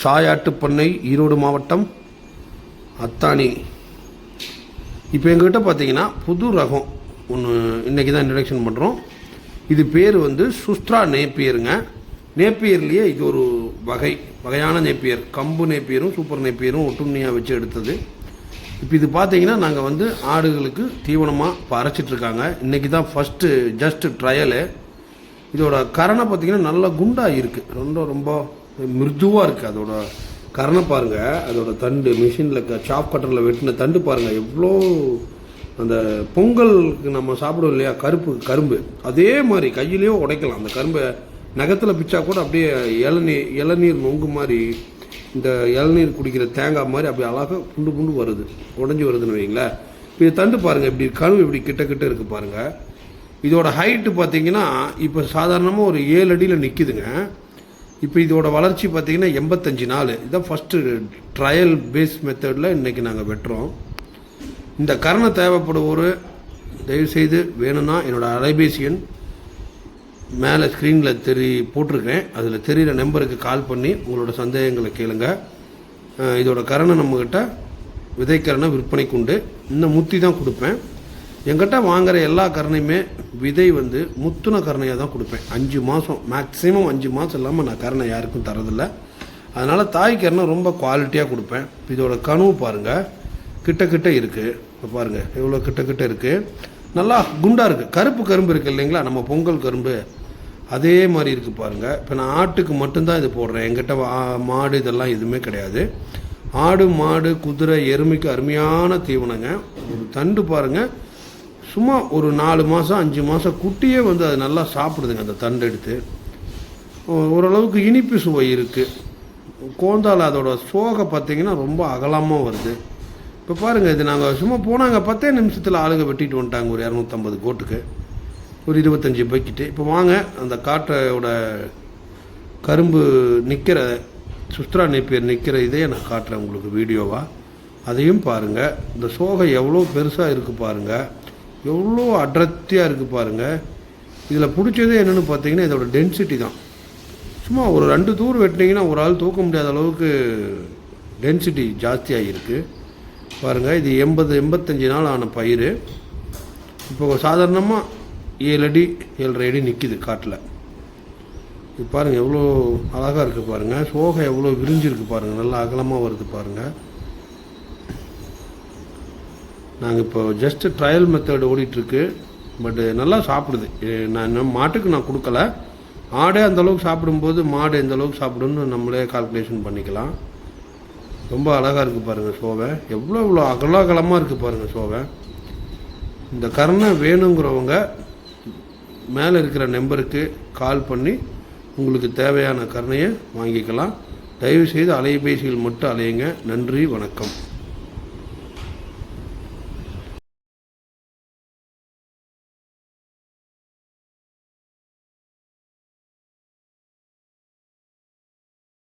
சாயாட்டுப்பண்ணை, ஈரோடு மாவட்டம், அத்தானி. இப்போ எங்ககிட்ட பார்த்தீங்கன்னா புது ரகம் ஒன்று இன்றைக்கி தான் இன்ட்ரடக்ஷன் பண்ணுறோம். இது பேர் வந்து சுஸ்ட்ரா நேப்பியருங்க. நேப்பியர்லேயே இது ஒரு வகையான நேப்பியர். கம்பு நேப்பியரும் சூப்பர் நேப்பியரும் ஒட்டுண்ணியாக வச்சு எடுத்தது. இப்போ இது பார்த்தீங்கன்னா நாங்கள் வந்து ஆடுகளுக்கு தீவனமாக இப்போ அரைச்சிட்ருக்காங்க. இன்றைக்கி தான் ஃபஸ்ட்டு ஜஸ்ட் ட்ரையலு. இதோட கரணை பார்த்திங்கன்னா நல்லா குண்டாக இருக்குது. ரொம்ப மிருதுவாக இருக்குது. அதோட கரணை பாருங்கள், அதோட தண்டு மிஷினில் சாப் கட்டரில் வெட்டின தண்டு பாருங்கள். எவ்வளோ அந்த பொங்கலுக்கு நம்ம சாப்பிடுவோம் இல்லையா கரும்பு, அதே மாதிரி கையிலேயே உடைக்கலாம். அந்த கரும்பை நகத்தில் பிச்சா கூட அப்படியே இளநீர் நொங்கு மாதிரி, இந்த இளநீர் குடிக்கிற தேங்காய் மாதிரி அப்படியே அழகாக புண்டு வருது, உடஞ்சி வருதுன்னு வைங்களேன். இப்போ இது தண்டு பாருங்கள், இப்படி கரும்பு இப்படி கிட்ட இருக்குது பாருங்கள். இதோட ஹைட்டு பார்த்தீங்கன்னா இப்போ சாதாரணமாக ஒரு 7 அடியில் நிற்கிதுங்க. இப்போ இதோட வளர்ச்சி பார்த்திங்கன்னா 85 நாள். இதுதான் ஃபஸ்ட்டு ட்ரையல் பேஸ் மெத்தடில் இன்றைக்கி நாங்கள் வெட்டுறோம். இந்த கரணை தேவைப்படுவோர் தயவுசெய்து வேணும்னா என்னோடய அலைபேசி எண் மேலே ஸ்க்ரீனில் போட்டிருக்கேன். அதில் தெரிகிற நம்பருக்கு கால் பண்ணி உங்களோட சந்தேகங்களை கேளுங்க. இதோட கரணை நம்மக்கிட்ட விதைக்கரணை விற்பனைக்கு உண்டு. இன்னும் முத்தி தான் கொடுப்பேன். எங்கிட்ட வாங்குகிற எல்லா கரணையுமே விதை வந்து முத்துன கரணையாக தான் கொடுப்பேன். 5 மாதம் மேக்ஸிமம் 5 மாதம் இல்லாமல் நான் கரணை யாருக்கும் தரதில்லை. அதனால் தாய் கரணை ரொம்ப குவாலிட்டியாக கொடுப்பேன். இதோட கனவு பாருங்கள், கிட்ட இருக்குது. இப்போ பாருங்கள் எவ்வளோ கிட்ட இருக்குது. நல்லா குண்டாக இருக்குது. கரும்பு இருக்குது இல்லைங்களா, நம்ம பொங்கல் கரும்பு அதே மாதிரி இருக்குது பாருங்கள். இப்போ நான் ஆட்டுக்கு மட்டும்தான் இது போடுறேன். எங்கிட்ட மாடு இதெல்லாம் எதுவுமே கிடையாது. ஆடு மாடு குதிரை எருமைக்கு அருமையான தீவனங்க. ஒரு தண்டு பாருங்கள், சும்மா ஒரு 4 மாதம் 5 மாதம் குட்டியே வந்து அது நல்லா சாப்பிடுதுங்க. அந்த தண்டு எடுத்து ஓரளவுக்கு இனிப்பு சுவை இருக்குது. கோந்தால் அதோட சோகை பார்த்திங்கன்னா ரொம்ப அகலமாக வருது. இப்போ பாருங்கள், இது நாங்கள் சும்மா போனாங்க 10 நிமிஷத்தில் ஆளுங்க வெட்டிட்டு வந்துட்டாங்க. ஒரு 250 கோட்டுக்கு ஒரு 25 பக்கெட்டு. இப்போ வாங்க அந்த காட்டோட கரும்பு நிற்கிற சுஸ்ட்ரா நேப்பியர் நிற்கிற இதே நான் காட்டுறேன் உங்களுக்கு வீடியோவாக. அதையும் பாருங்கள். இந்த சோகை எவ்வளோ பெருசாக இருக்குது பாருங்கள், எவ்வளோ அடர்த்தியாக இருக்குது பாருங்கள். இதில் பிடிச்சதே என்னென்னு பார்த்தீங்கன்னா இதோட டென்சிட்டி தான். சும்மா ஒரு 2 தூர் வெட்டினீங்கன்னா ஒரு ஆள் தூக்க முடியாத அளவுக்கு டென்சிட்டி ஜாஸ்தியாக இருக்குது பாருங்கள். இது 85 நாள் ஆன பயிர். இப்போ சாதாரணமாக 7 அடி 7.5 அடி நிற்கிது காட்டில். இது பாருங்கள் எவ்வளோ அழகாக இருக்குது பாருங்கள். சோகை எவ்வளோ விரிஞ்சிருக்கு பாருங்கள், நல்லா அகலமாக வருது பாருங்கள். நாங்கள் இப்போ ஜஸ்ட்டு ட்ரையல் மெத்தட் ஓடிட்டுருக்கு. பட்டு நல்லா சாப்பிடுது. நான் மாட்டுக்கு நான் கொடுக்கல. ஆடே அந்தளவுக்கு சாப்பிடும்போது மாடு எந்த அளவுக்கு சாப்பிடுன்னு நம்மளே கால்குலேஷன் பண்ணிக்கலாம். ரொம்ப அழகாக இருக்குது பாருங்கள் சோவை. எவ்வளோ அகலமாக இருக்குது பாருங்கள் சோவை. இந்த கரணை வேணுங்கிறவங்க மேலே இருக்கிற நம்பருக்கு கால் பண்ணி உங்களுக்கு தேவையான கரணையை வாங்கிக்கலாம். தயவுசெய்து அலைபேசியில் மட்டும் அலையுங்க. நன்றி, வணக்கம்.